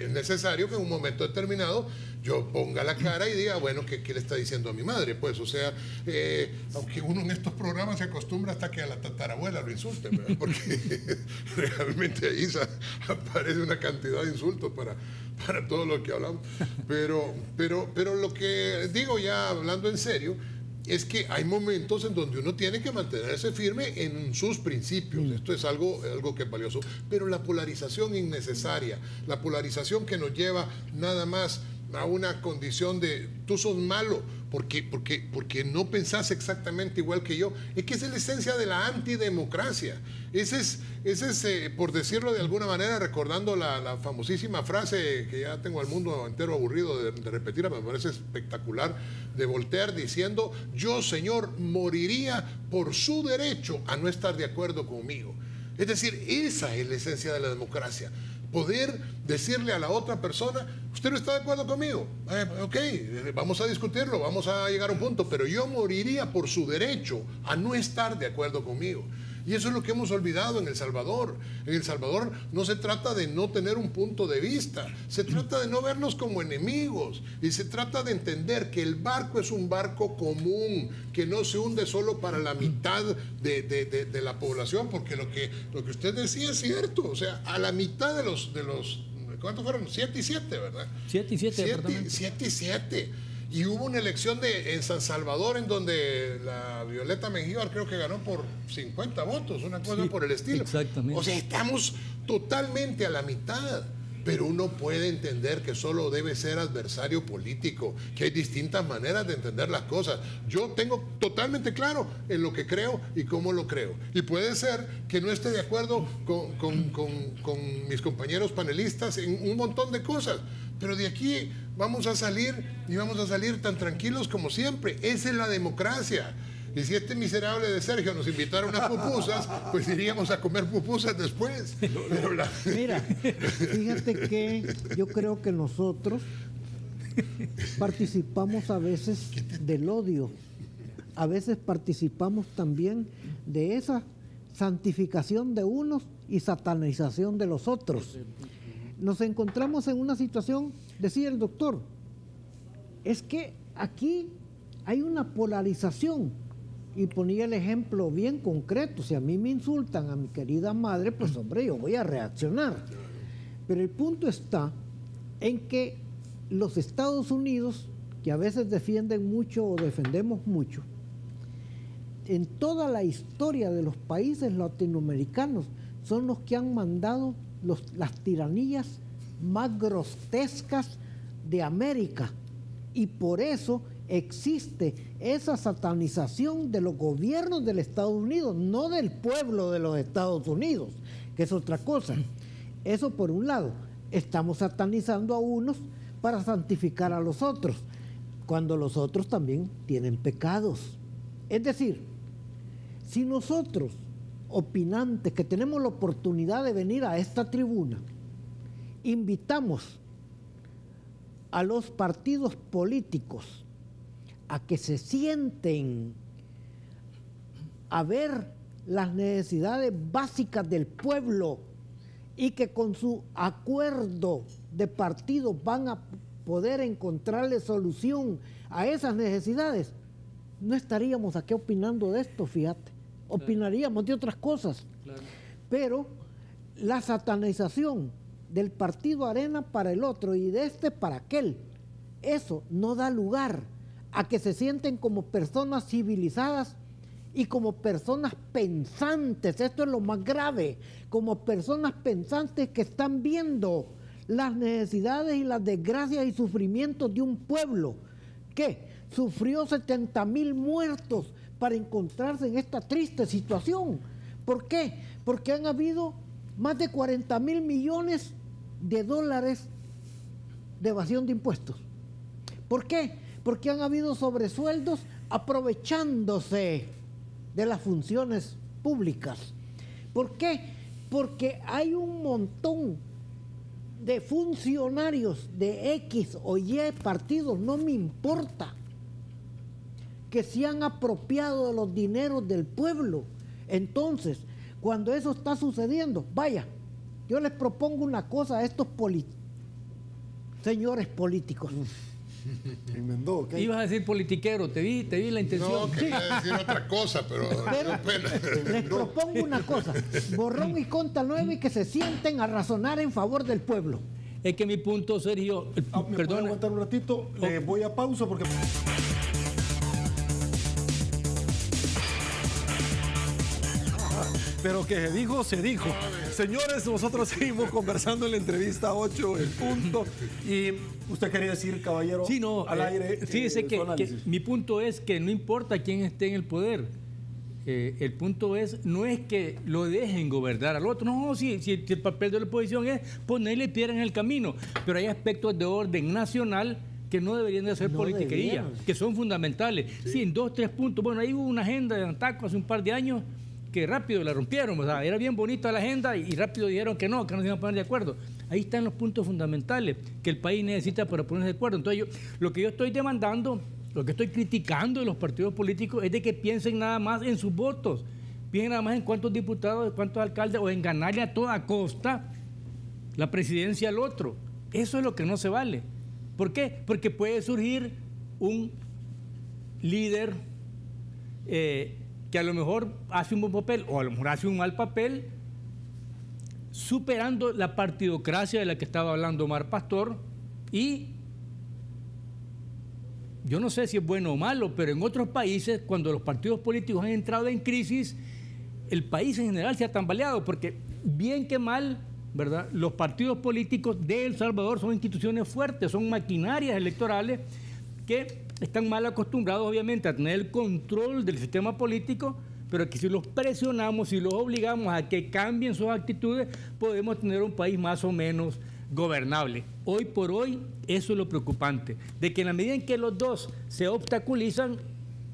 C: es necesario que en un momento determinado yo ponga la cara y diga, bueno, ¿qué le está diciendo a mi madre? Pues, o sea, aunque uno en estos programas se acostumbra hasta que a la tatarabuela lo insulten, ¿verdad? Porque realmente ahí aparece una cantidad de insultos para todo lo que hablamos. Pero lo que digo, ya hablando en serio, es que hay momentos en donde uno tiene que mantenerse firme en sus principios. Esto es algo que es valioso. Pero la polarización innecesaria, la polarización que nos lleva nada más a una condición de tú sos malo porque no pensás exactamente igual que yo, es que esa es la esencia de la antidemocracia. Ese es por decirlo de alguna manera, recordando la famosísima frase que ya tengo al mundo entero aburrido de repetir, me parece espectacular, de Voltaire, diciendo: yo, señor, moriría por su derecho a no estar de acuerdo conmigo. Es decir, esa es la esencia de la democracia. Poder decirle a la otra persona, usted no está de acuerdo conmigo, ok, vamos a discutirlo, vamos a llegar a un punto, pero yo moriría por su derecho a no estar de acuerdo conmigo. Y eso es lo que hemos olvidado en El Salvador. En El Salvador no se trata de no tener un punto de vista, se trata de no vernos como enemigos y se trata de entender que el barco es un barco común, que no se hunde solo para la mitad de la población, porque lo que usted decía es cierto. O sea, a la mitad de los ¿cuántos fueron? 7 y 7, ¿verdad?
D: 7 y 7.
C: 7 y 7. Y hubo una elección en San Salvador en donde la Violeta Mengíbar creo que ganó por 50 votos, una cosa por el estilo.
D: Exactamente.
C: O sea, estamos totalmente a la mitad. Pero uno puede entender que solo debe ser adversario político, que hay distintas maneras de entender las cosas. Yo tengo totalmente claro en lo que creo y cómo lo creo. Y puede ser que no esté de acuerdo con mis compañeros panelistas en un montón de cosas. Pero de aquí vamos a salir y vamos a salir tan tranquilos como siempre. Esa es la democracia. Y si este miserable de Sergio nos invitara unas pupusas, pues iríamos a comer pupusas después.
B: Mira, fíjate que yo creo que nosotros participamos a veces del odio. A veces participamos también de esa santificación de unos y satanización de los otros. Nos encontramos en una situación, decía el doctor, es que aquí hay una polarización. Y ponía el ejemplo bien concreto: si a mí me insultan a mi querida madre, pues hombre, yo voy a reaccionar. Pero el punto está en que los Estados Unidos, que a veces defienden mucho o defendemos mucho, en toda la historia de los países latinoamericanos son los que han mandado las tiranías más grotescas de América. Y por eso existe esa satanización de los gobiernos del Estados Unidos, no del pueblo de los Estados Unidos, que es otra cosa. Eso por un lado. Estamos satanizando a unos para santificar a los otros, cuando los otros también tienen pecados. Es decir, si nosotros, opinantes, que tenemos la oportunidad de venir a esta tribuna, invitamos a los partidos políticos a que se sienten a ver las necesidades básicas del pueblo y que con su acuerdo de partidos van a poder encontrarle solución a esas necesidades, no estaríamos aquí opinando de esto, fíjate. Opinaríamos de otras cosas. Claro. Pero la satanización del partido Arena para el otro y de este para aquel, eso no da lugar a que se sienten como personas civilizadas y como personas pensantes. Esto es lo más grave, como personas pensantes que están viendo las necesidades y las desgracias y sufrimientos de un pueblo que sufrió 70,000 muertos para encontrarse en esta triste situación. ¿Por qué? Porque han habido más de 40,000 millones de dólares de evasión de impuestos. ¿Por qué? Porque han habido sobresueldos aprovechándose de las funciones públicas. ¿Por qué? Porque hay un montón de funcionarios de X o Y partidos, no me importa, que se han apropiado de los dineros del pueblo. Entonces, cuando eso está sucediendo, vaya, yo les propongo una cosa a estos señores políticos.
E: Inventó, ¿okay?
D: Ibas a decir politiquero, te vi la intención.
C: No, quería decir otra cosa, pero
B: les propongo una cosa, borrón y cuenta nueva, y que se sienten a razonar en favor del pueblo.
D: Es que mi punto, Sergio,
E: ¿me puede aguantar un ratito? Voy a pausa porque...
A: Pero que se dijo, se dijo. Señores, nosotros seguimos conversando en la entrevista 8, el punto.
E: Y usted quería decir, caballero,
D: sí, no,
E: al aire.
D: Fíjese que mi punto es que no importa quién esté en el poder. El punto no es que lo dejen gobernar al otro. No, si el papel de la oposición es ponerle piedra en el camino. Pero hay aspectos de orden nacional que no deberían de ser politiquería, que son fundamentales. Sí, en 2, 3 puntos. Bueno, ahí hubo una agenda de Antaco hace un par de años que rápido la rompieron, o sea, era bien bonita la agenda y rápido dijeron que no se iban a poner de acuerdo. Ahí están los puntos fundamentales que el país necesita para ponerse de acuerdo. Entonces, lo que yo estoy demandando, lo que estoy criticando de los partidos políticos es de que piensen nada más en sus votos, piensen nada más en cuántos diputados, cuántos alcaldes, o en ganarle a toda costa la presidencia al otro. Eso es lo que no se vale. ¿Por qué? Porque puede surgir un líder que a lo mejor hace un buen papel o a lo mejor hace un mal papel, superando la partidocracia de la que estaba hablando Omar Pastor. Y yo no sé si es bueno o malo, pero en otros países, cuando los partidos políticos han entrado en crisis, el país en general se ha tambaleado, porque bien que mal, ¿verdad?, los partidos políticos de El Salvador son instituciones fuertes, son maquinarias electorales que están mal acostumbrados, obviamente, a tener el control del sistema político, pero que si los presionamos, si los obligamos a que cambien sus actitudes, podemos tener un país más o menos gobernable. Hoy por hoy, eso es lo preocupante, de que en la medida en que los dos se obstaculizan,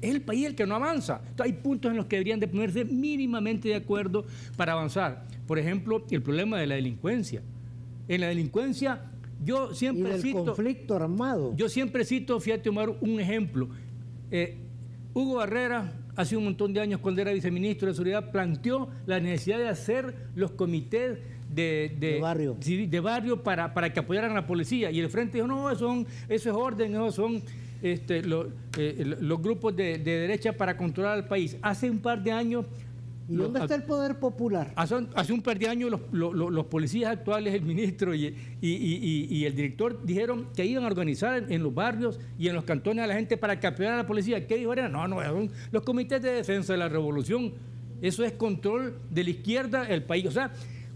D: es el país el que no avanza. Entonces, hay puntos en los que deberían de ponerse mínimamente de acuerdo para avanzar. Por ejemplo, el problema de la delincuencia. En la delincuencia, yo siempre cito...
B: conflicto armado.
D: Yo siempre cito, fíjate, Omar, un ejemplo. Hugo Barrera, hace un montón de años, cuando era viceministro de Seguridad, planteó la necesidad de hacer los comités de barrio para que apoyaran a la policía. Y el Frente dijo, no, eso es orden, esos son los grupos de derecha para controlar al país. Hace un par de años...
B: ¿Y dónde está el poder popular?
D: Hace un par de años los policías actuales, el ministro y el director, dijeron que iban a organizar en los barrios y en los cantones a la gente para que apoyara a la policía. ¿Qué dijo? No, son los comités de defensa de la revolución. Eso es control de la izquierda del país. O sea,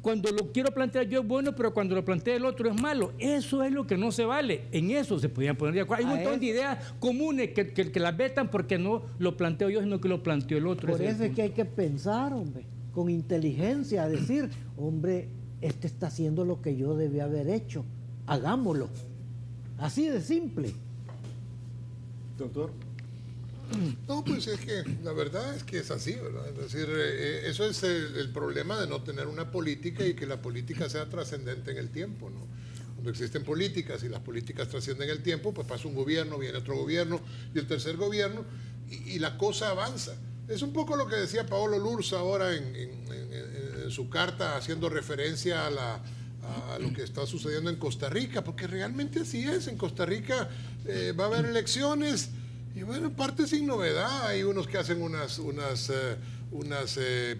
D: cuando lo quiero plantear yo es bueno, pero cuando lo plantea el otro es malo. Eso es lo que no se vale. En eso se podían poner de acuerdo. Hay un montón de ideas comunes que las vetan porque no lo planteo yo, sino que lo planteó el otro.
B: Por eso es que hay que pensar, hombre, con inteligencia, a decir, hombre, este está haciendo lo que yo debía haber hecho, hagámoslo. Así de simple.
E: Doctor.
C: No, pues es que la verdad es que es así, ¿verdad? Es decir, eso es el problema de no tener una política y que la política sea trascendente en el tiempo, ¿no? Cuando existen políticas y las políticas trascienden el tiempo, pues pasa un gobierno, viene otro gobierno y el tercer gobierno y la cosa avanza. Es un poco lo que decía Paolo Lurz ahora en su carta haciendo referencia a lo que está sucediendo en Costa Rica, porque realmente así es. En Costa Rica va a haber elecciones y bueno, parte sin novedad. Hay unos que hacen unas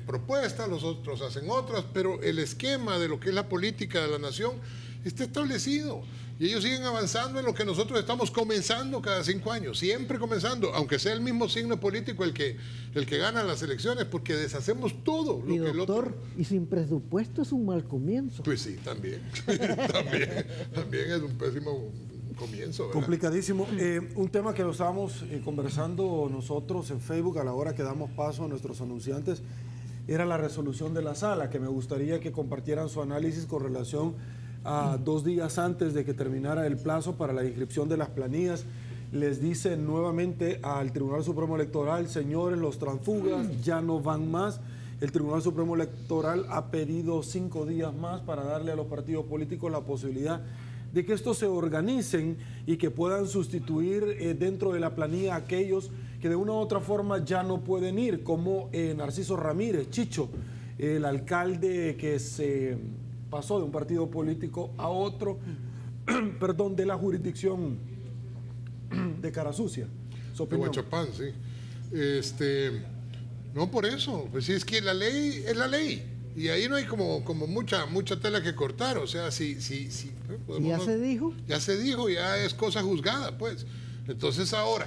C: propuestas, los otros hacen otras, pero el esquema de lo que es la política de la nación está establecido. Y ellos siguen avanzando en lo que nosotros estamos comenzando cada 5 años, siempre comenzando, aunque sea el mismo signo político el que gana las elecciones, porque deshacemos todo lo
B: Y
C: que el otro...
B: doctor, y sin presupuesto es un mal comienzo.
C: Pues sí, también. también es un pésimo comienzo, ¿verdad?
E: Complicadísimo. Un tema que lo estábamos conversando nosotros en Facebook a la hora que damos paso a nuestros anunciantes era la resolución de la sala, que me gustaría que compartieran su análisis con relación a 2 días antes de que terminara el plazo para la inscripción de las planillas. Les dice nuevamente al Tribunal Supremo Electoral, señores, los transfugas ya no van más. El Tribunal Supremo Electoral ha pedido 5 días más para darle a los partidos políticos la posibilidad de que estos se organicen y que puedan sustituir dentro de la planilla a aquellos que de una u otra forma ya no pueden ir, como Narciso Ramírez, Chicho, el alcalde que se pasó de un partido político a otro, perdón, de la jurisdicción de Carasucia.
C: De Huachapán, sí. No por eso, pues sí, es que la ley es la ley. Y ahí no hay como mucha tela que cortar. O sea, si
B: ya se dijo.
C: Ya se dijo, ya es cosa juzgada, pues. Entonces ahora,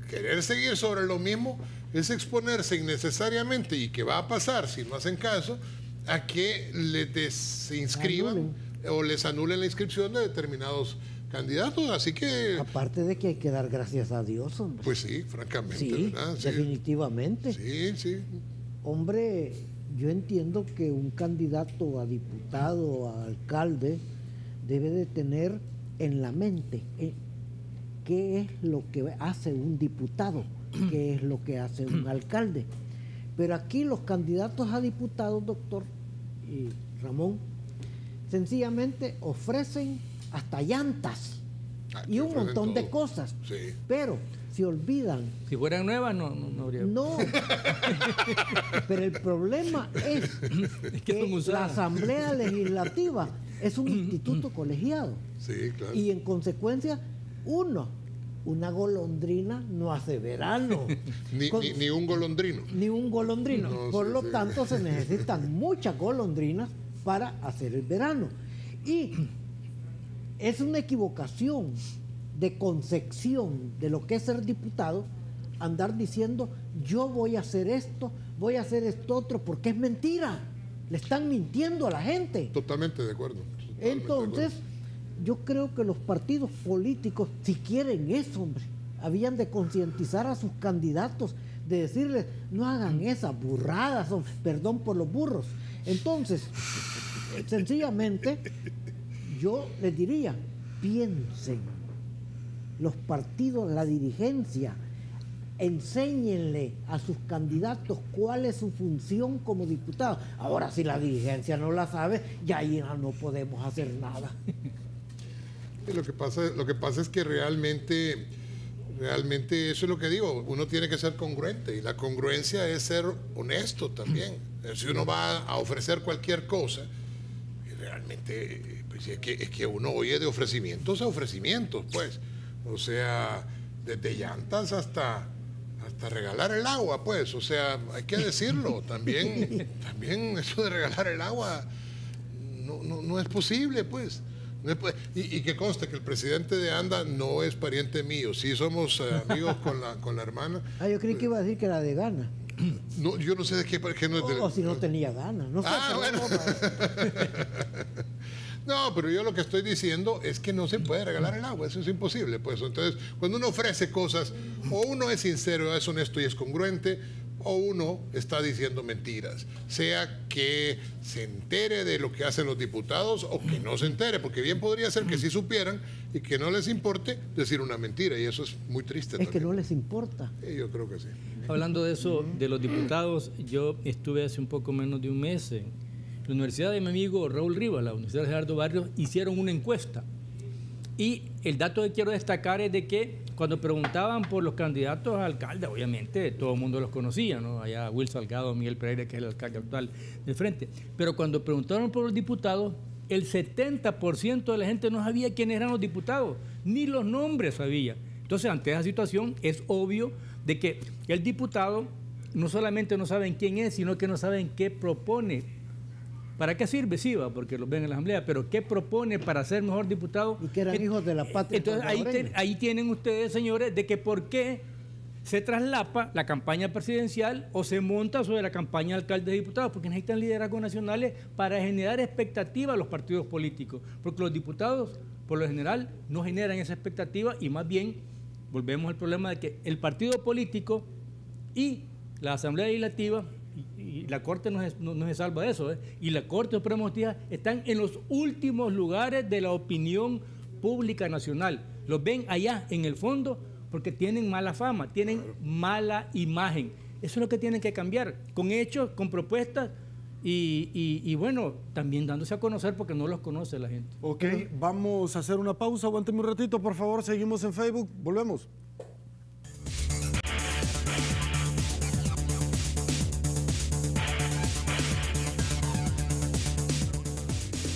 C: querer seguir sobre lo mismo es exponerse innecesariamente, y que va a pasar si no hacen caso, a que les desinscriban o les anulen la inscripción de determinados candidatos. Así que...
B: Aparte de que hay que dar gracias a Dios, hombre.
C: Pues sí, francamente,
B: sí,
C: ¿verdad? Sí.
B: Definitivamente.
C: Sí, sí.
B: Hombre, yo entiendo que un candidato a diputado, a alcalde, debe de tener en la mente qué es lo que hace un diputado, qué es lo que hace un alcalde. Pero aquí los candidatos a diputados, doctor y Ramón, sencillamente ofrecen hasta llantas y un montón de cosas.
C: Sí.
B: Pero se olvidan.
D: Si fueran nuevas, no habría.
B: No. Pero el problema es que la Asamblea Legislativa es un instituto colegiado.
C: Sí, claro.
B: Y en consecuencia, una golondrina no hace verano.
C: ni un golondrino.
B: Ni un golondrino.
C: No,
B: Por
C: sí,
B: lo
C: sí.
B: tanto, se necesitan muchas golondrinas para hacer el verano. Y es una equivocación de concepción de lo que es ser diputado, andar diciendo, yo voy a hacer esto otro, porque es mentira. Le están mintiendo a la gente.
C: Totalmente de acuerdo.
B: Entonces, yo creo que los partidos políticos, si quieren eso, hombre, habían de concientizar a sus candidatos, de decirles, no hagan esas burradas, perdón por los burros. Entonces, sencillamente, yo les diría, piensen, los partidos, la dirigencia, enséñenle a sus candidatos cuál es su función como diputado. Ahora, si la dirigencia no la sabe, ya ahí no podemos hacer nada.
C: Y lo que pasa es que realmente eso es lo que digo, uno tiene que ser congruente, y la congruencia es ser honesto también. Si uno va a ofrecer cualquier cosa, realmente pues es que uno oye de ofrecimientos a ofrecimientos, pues. O sea, desde llantas hasta regalar el agua, pues. O sea, hay que decirlo, también eso de regalar el agua no es posible, pues. Y que conste que el presidente de ANDA no es pariente mío, sí somos amigos con la hermana.
B: Yo creí que iba a decir que era de Ghana.
C: No, yo no sé de qué no es
B: O si no tenía ganas. No sé,
C: bueno. No, pero yo lo que estoy diciendo es que no se puede regalar el agua, eso es imposible. Pues entonces, cuando uno ofrece cosas, o uno es sincero, es honesto y es congruente, o uno está diciendo mentiras, sea que se entere de lo que hacen los diputados o que no se entere, porque bien podría ser que sí supieran y que no les importe decir una mentira, y eso es muy triste.
B: Es que no les importa.
C: Yo creo que sí.
D: Hablando de eso, de los diputados, yo estuve hace un poco menos de un mes en la universidad de mi amigo Raúl Rivas, la Universidad de Gerardo Barrios, hicieron una encuesta. Y el dato que quiero destacar es de que cuando preguntaban por los candidatos a alcalde, obviamente todo el mundo los conocía, ¿no? Allá Will Salgado, Miguel Pereira, que es el alcalde actual del Frente. Pero cuando preguntaron por los diputados, el 70% de la gente no sabía quiénes eran los diputados, ni los nombres sabía. Entonces, ante esa situación, es obvio de que el diputado no solamente no saben quién es, sino que no saben qué propone. ¿Para qué sirve? Sí, va, porque lo ven en la Asamblea, pero ¿qué propone para ser mejor diputado?
B: Y que eran hijos de la patria.
D: Entonces, ahí tienen ustedes, señores, de que por qué se traslapa la campaña presidencial o se monta sobre la campaña de alcaldes y diputados, porque necesitan liderazgos nacionales para generar expectativa a los partidos políticos, porque los diputados, por lo general, no generan esa expectativa y más bien volvemos al problema de que el partido político y la Asamblea Legislativa y la Corte no se salva de eso, y la Corte Suprema de Justicia están en los últimos lugares de la opinión pública nacional. Los ven allá en el fondo porque tienen mala fama, tienen mala imagen. Eso es lo que tienen que cambiar, con hechos, con propuestas y bueno, también dándose a conocer porque no los conoce la gente.
E: Ok, vamos a hacer una pausa, aguánteme un ratito, por favor, seguimos en Facebook, volvemos.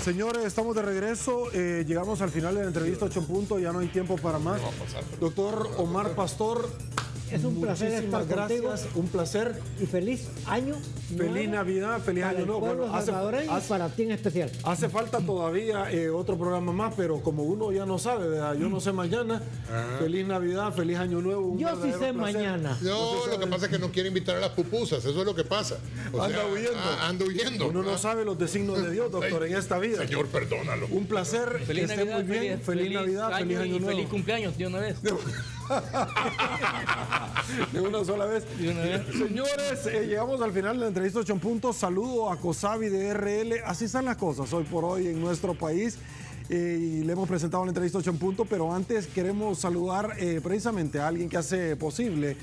E: Señores, estamos de regreso, llegamos al final de la entrevista 8 en punto, ya no hay tiempo para más. Doctor Omar Pastor,
B: es un placer estar contigo.
E: Un placer.
B: Y feliz año.
E: Feliz Navidad, feliz año nuevo.
B: Bueno, para ti en especial.
E: Hace falta todavía otro programa más, pero como uno ya no sabe, ¿verdad? Yo no sé mañana. Feliz Navidad, feliz año nuevo.
B: Yo sí sé mañana.
C: No, lo que pasa es que no quiere invitar a las pupusas, eso es lo que pasa. Anda huyendo.
E: Uno no sabe los designios de Dios, doctor, en esta vida.
C: Señor, perdónalo.
E: Un placer,
D: feliz
E: que esté muy bien. Feliz Navidad, feliz año nuevo.
D: Feliz cumpleaños de una vez.
E: De una sola vez. Señores, llegamos al final de la entrevista 8 en punto. Saludo a COSAVI de RL. Así están las cosas hoy por hoy en nuestro país. Y le hemos presentado la entrevista 8 en punto, pero antes queremos saludar precisamente a alguien que hace posible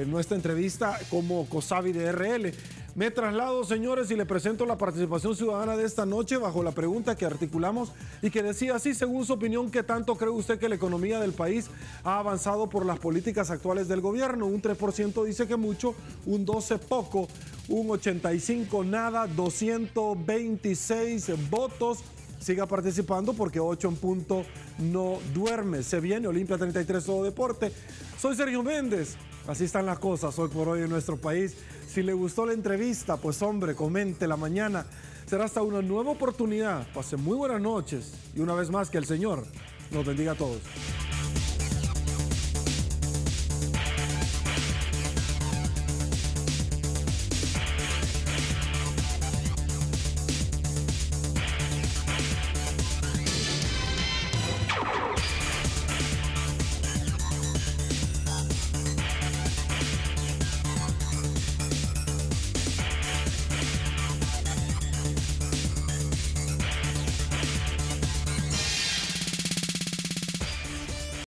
E: nuestra entrevista como COSAVI de RL. Me traslado, señores, y le presento la participación ciudadana de esta noche bajo la pregunta que articulamos y que decía así, según su opinión, ¿qué tanto cree usted que la economía del país ha avanzado por las políticas actuales del gobierno? Un 3% dice que mucho, un 12% poco, un 85% nada, 226 votos. Siga participando porque 8 en punto no duerme. Se viene Olimpia 33 Todo Deporte. Soy Sergio Méndez. Así están las cosas hoy por hoy en nuestro país. Si le gustó la entrevista, pues hombre, comente la mañana. Será hasta una nueva oportunidad. Pase muy buenas noches y una vez más que el Señor nos bendiga a todos.